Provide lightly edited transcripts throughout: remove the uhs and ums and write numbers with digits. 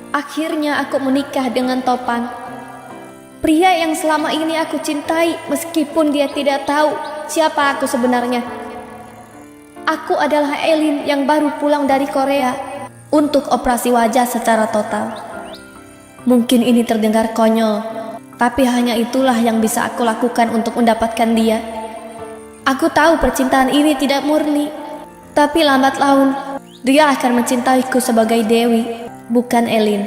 Akhirnya aku menikah dengan Topan. Pria yang selama ini aku cintai meskipun dia tidak tahu siapa aku sebenarnya. Aku adalah Elin yang baru pulang dari Korea untuk operasi wajah secara total. Mungkin ini terdengar konyol, tapi hanya itulah yang bisa aku lakukan untuk mendapatkan dia. Aku tahu percintaan ini tidak murni, tapi lambat laun dia akan mencintaiku sebagai Dewi, bukan Elin.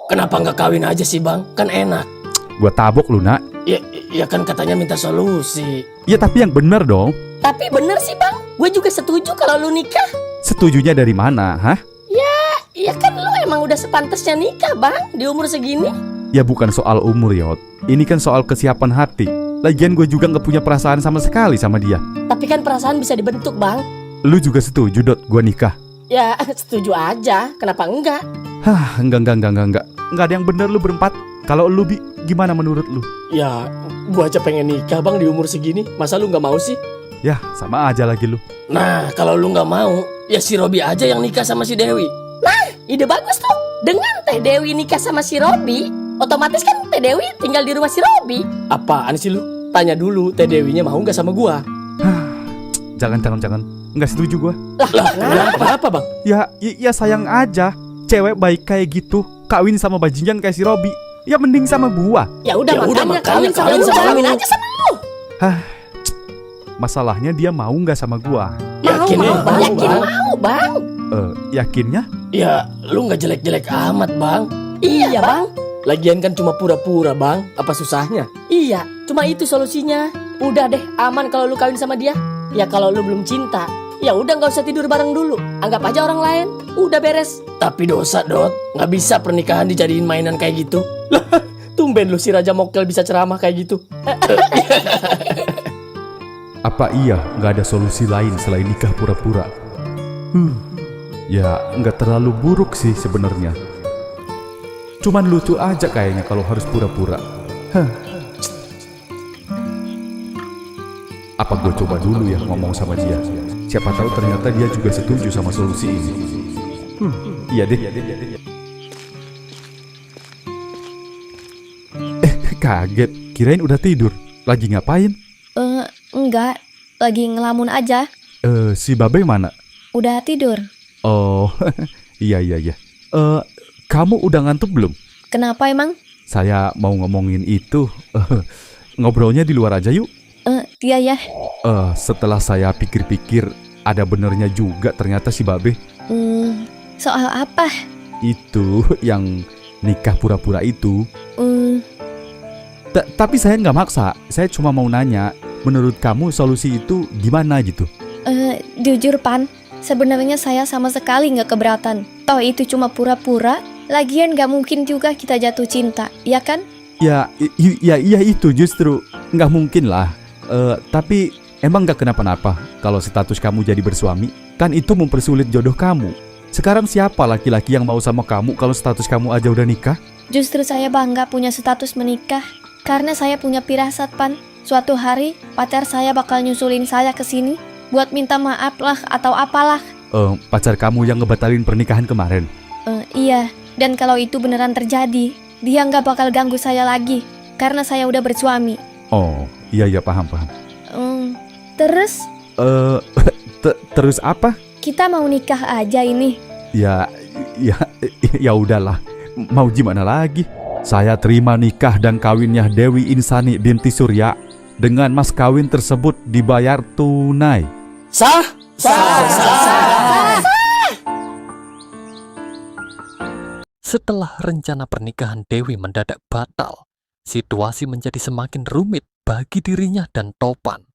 Kenapa nggak kawin aja sih bang? Kan enak. Gua tabok lu, Nak. Ya kan katanya minta solusi. Ya tapi yang bener dong. Tapi bener sih bang, gue juga setuju kalau lu nikah. Setujunya dari mana, hah? Ya kan lu emang udah sepantasnya nikah bang, di umur segini. Ya bukan soal umur, Yot. Ini kan soal kesiapan hati. Lagian gue juga gak punya perasaan sama sekali sama dia. Tapi kan perasaan bisa dibentuk bang. Lu juga setuju, Dot, gue nikah? Ya setuju aja, kenapa enggak? Hah, enggak. Enggak ada yang bener lu berempat. Kalau lu, Bi, gimana menurut lu? Ya, gua aja pengen nikah bang di umur segini. Masa lu nggak mau sih? Ya, sama aja lagi lu. Nah, kalau lu nggak mau, ya si Robi aja yang nikah sama si Dewi. Ide bagus tuh. Dengan Teh Dewi nikah sama si Robi, otomatis kan Teh Dewi tinggal di rumah si Robi. Apaan sih lu? Tanya dulu Teh Dewinya mau nggak sama gua? Jangan. Enggak setuju gue. Lah, Kenapa bang? Ya sayang aja. Cewek baik kayak gitu kawin sama bajingan kayak si Robi. Ya mending sama gua. Ya udah makanya kawin sama lu, kawin aja sama lu. Masalahnya dia mau nggak sama gua? Yakin ya? Mau bang. Yakinnya? Ya, lu nggak jelek-jelek amat bang. Iya bang. Lagian kan cuma pura-pura bang. Apa susahnya? Iya, cuma itu solusinya. Udah deh, aman kalau lu kawin sama dia. Ya kalau lu belum cinta, ya udah nggak usah tidur bareng dulu. Anggap aja orang lain. Udah beres. Tapi dosa Dot, nggak bisa pernikahan dijadiin mainan kayak gitu. Lah, tumben lu si Raja Mokel bisa ceramah kayak gitu. Apa iya nggak ada solusi lain selain nikah pura-pura? Ya nggak terlalu buruk sih sebenarnya. Cuman lucu aja kayaknya kalau harus pura-pura. Apa gue coba dulu ya ngomong sama dia? Siapa tahu ternyata dia juga setuju sama solusi ini. Iya deh. Kaget, kirain udah tidur. Lagi ngapain? Enggak, lagi ngelamun aja. Si Babe mana? Udah tidur. Oh, iya. Kamu udah ngantuk belum? Kenapa emang? Saya mau ngomongin itu. Ngobrolnya di luar aja yuk. Iya ya. Setelah saya pikir-pikir, ada benernya juga ternyata si Babe. Soal apa? Itu yang nikah pura-pura itu. Tapi saya nggak maksa. Saya cuma mau nanya, menurut kamu solusi itu gimana gitu? Jujur Pan, sebenarnya saya sama sekali nggak keberatan. Toh itu cuma pura-pura. Lagian nggak mungkin juga kita jatuh cinta, ya kan? Ya itu justru nggak mungkin lah. Tapi emang nggak kenapa-napa kalau status kamu jadi bersuami? Kan itu mempersulit jodoh kamu. Sekarang siapa laki-laki yang mau sama kamu kalau status kamu aja udah nikah? Justru saya bangga punya status menikah. Karena saya punya firasat Pan. Suatu hari pacar saya bakal nyusulin saya ke sini buat minta maaf lah atau apalah. Pacar kamu yang ngebatalin pernikahan kemarin? Iya, dan kalau itu beneran terjadi, dia nggak bakal ganggu saya lagi karena saya udah bersuami. Oh, iya paham. Terus? Terus apa? Kita mau nikah aja ini. Ya udahlah. Mau gimana lagi? Saya terima nikah dan kawinnya Dewi Insani binti Surya dengan mas kawin tersebut dibayar tunai. Sah. Setelah rencana pernikahan Dewi mendadak batal, situasi menjadi semakin rumit bagi dirinya dan Topan.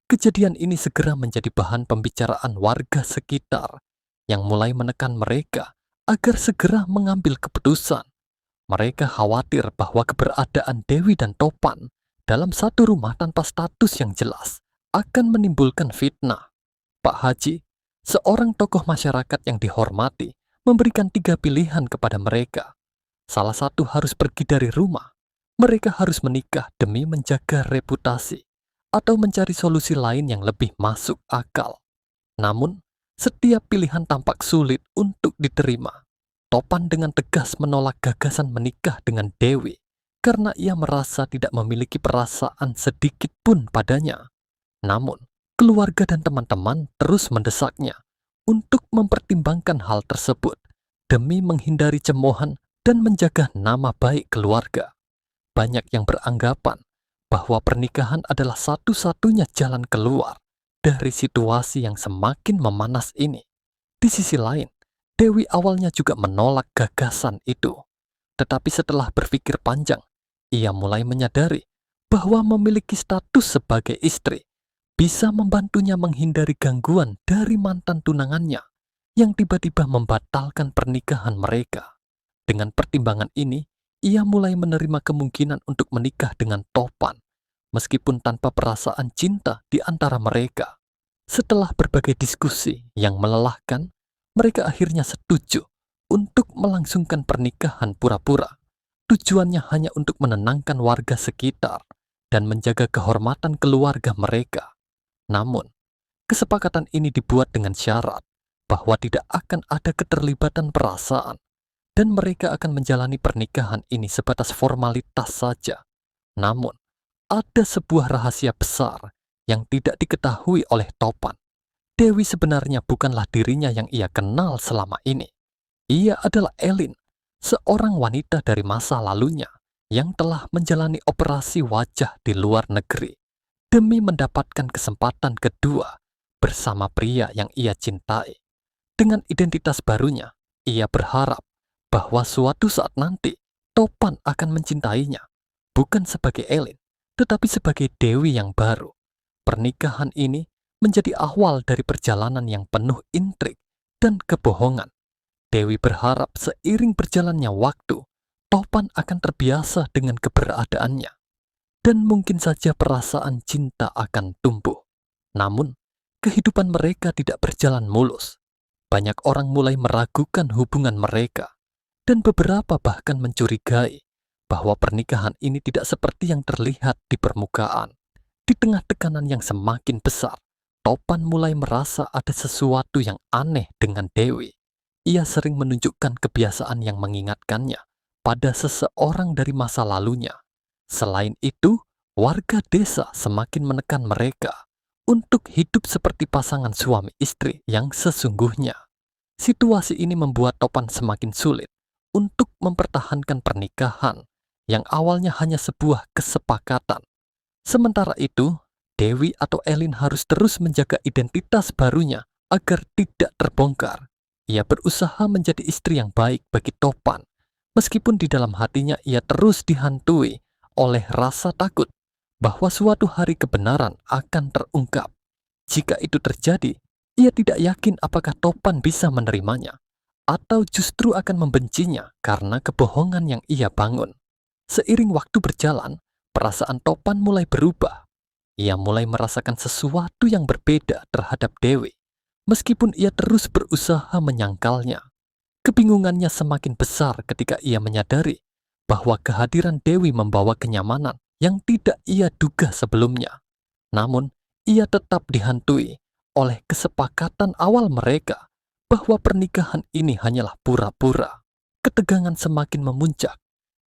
Kejadian ini segera menjadi bahan pembicaraan warga sekitar yang mulai menekan mereka agar segera mengambil keputusan. Mereka khawatir bahwa keberadaan Dewi dan Topan dalam satu rumah tanpa status yang jelas akan menimbulkan fitnah. Pak Haji, seorang tokoh masyarakat yang dihormati, memberikan 3 pilihan kepada mereka. Salah satu harus pergi dari rumah. Mereka harus menikah demi menjaga reputasi atau mencari solusi lain yang lebih masuk akal. Namun, Setiap pilihan tampak sulit untuk diterima. Topan dengan tegas menolak gagasan menikah dengan Dewi karena ia merasa tidak memiliki perasaan sedikit pun padanya. Namun, keluarga dan teman-teman terus mendesaknya untuk mempertimbangkan hal tersebut demi menghindari cemoohan dan menjaga nama baik keluarga. Banyak yang beranggapan bahwa pernikahan adalah satu-satunya jalan keluar dari situasi yang semakin memanas ini. Di sisi lain, Dewi awalnya juga menolak gagasan itu. Tetapi setelah berpikir panjang, ia mulai menyadari bahwa memiliki status sebagai istri bisa membantunya menghindari gangguan dari mantan tunangannya yang tiba-tiba membatalkan pernikahan mereka. Dengan pertimbangan ini, ia mulai menerima kemungkinan untuk menikah dengan Topan, meskipun tanpa perasaan cinta di antara mereka. Setelah berbagai diskusi yang melelahkan, mereka akhirnya setuju untuk melangsungkan pernikahan pura-pura. Tujuannya hanya untuk menenangkan warga sekitar dan menjaga kehormatan keluarga mereka. Namun, kesepakatan ini dibuat dengan syarat bahwa tidak akan ada keterlibatan perasaan dan mereka akan menjalani pernikahan ini sebatas formalitas saja. Namun, ada sebuah rahasia besar yang tidak diketahui oleh Topan. Dewi sebenarnya bukanlah dirinya yang ia kenal selama ini. Ia adalah Elin, seorang wanita dari masa lalunya yang telah menjalani operasi wajah di luar negeri demi mendapatkan kesempatan kedua bersama pria yang ia cintai. Dengan identitas barunya, ia berharap bahwa suatu saat nanti Topan akan mencintainya, bukan sebagai Elin, tetapi sebagai Dewi yang baru. Pernikahan ini menjadi awal dari perjalanan yang penuh intrik dan kebohongan. Dewi berharap seiring berjalannya waktu, Topan akan terbiasa dengan keberadaannya. Dan mungkin saja perasaan cinta akan tumbuh. Namun, kehidupan mereka tidak berjalan mulus. Banyak orang mulai meragukan hubungan mereka. Dan beberapa bahkan mencurigai bahwa pernikahan ini tidak seperti yang terlihat di permukaan. Di tengah tekanan yang semakin besar, Topan mulai merasa ada sesuatu yang aneh dengan Dewi. Ia sering menunjukkan kebiasaan yang mengingatkannya pada seseorang dari masa lalunya. Selain itu, warga desa semakin menekan mereka untuk hidup seperti pasangan suami istri yang sesungguhnya. Situasi ini membuat Topan semakin sulit untuk mempertahankan pernikahan yang awalnya hanya sebuah kesepakatan. Sementara itu, Dewi atau Elin harus terus menjaga identitas barunya agar tidak terbongkar. Ia berusaha menjadi istri yang baik bagi Topan, meskipun di dalam hatinya ia terus dihantui oleh rasa takut bahwa suatu hari kebenaran akan terungkap. Jika itu terjadi, ia tidak yakin apakah Topan bisa menerimanya, atau justru akan membencinya karena kebohongan yang ia bangun. Seiring waktu berjalan, perasaan Topan mulai berubah. Ia mulai merasakan sesuatu yang berbeda terhadap Dewi, meskipun ia terus berusaha menyangkalnya. Kebingungannya semakin besar ketika ia menyadari bahwa kehadiran Dewi membawa kenyamanan yang tidak ia duga sebelumnya. Namun, ia tetap dihantui oleh kesepakatan awal mereka bahwa pernikahan ini hanyalah pura-pura. Ketegangan semakin memuncak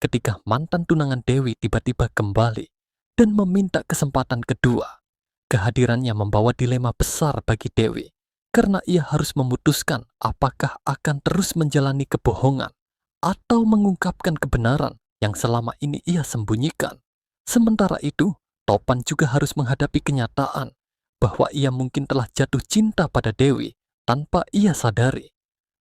ketika mantan tunangan Dewi tiba-tiba kembali dan meminta kesempatan kedua. Kehadirannya membawa dilema besar bagi Dewi, karena ia harus memutuskan apakah akan terus menjalani kebohongan atau mengungkapkan kebenaran yang selama ini ia sembunyikan. Sementara itu, Topan juga harus menghadapi kenyataan bahwa ia mungkin telah jatuh cinta pada Dewi tanpa ia sadari.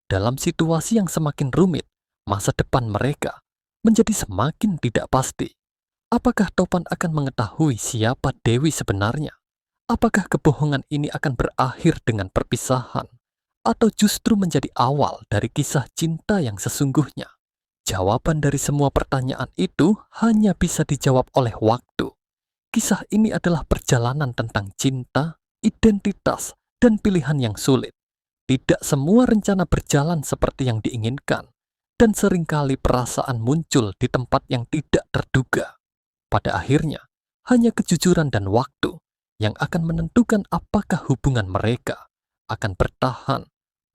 Dalam situasi yang semakin rumit, masa depan mereka menjadi semakin tidak pasti. Apakah Topan akan mengetahui siapa Dewi sebenarnya? Apakah kebohongan ini akan berakhir dengan perpisahan? Atau justru menjadi awal dari kisah cinta yang sesungguhnya? Jawaban dari semua pertanyaan itu hanya bisa dijawab oleh waktu. Kisah ini adalah perjalanan tentang cinta, identitas, dan pilihan yang sulit. Tidak semua rencana berjalan seperti yang diinginkan, dan seringkali perasaan muncul di tempat yang tidak terduga. Pada akhirnya, hanya kejujuran dan waktu yang akan menentukan apakah hubungan mereka akan bertahan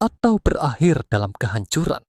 atau berakhir dalam kehancuran.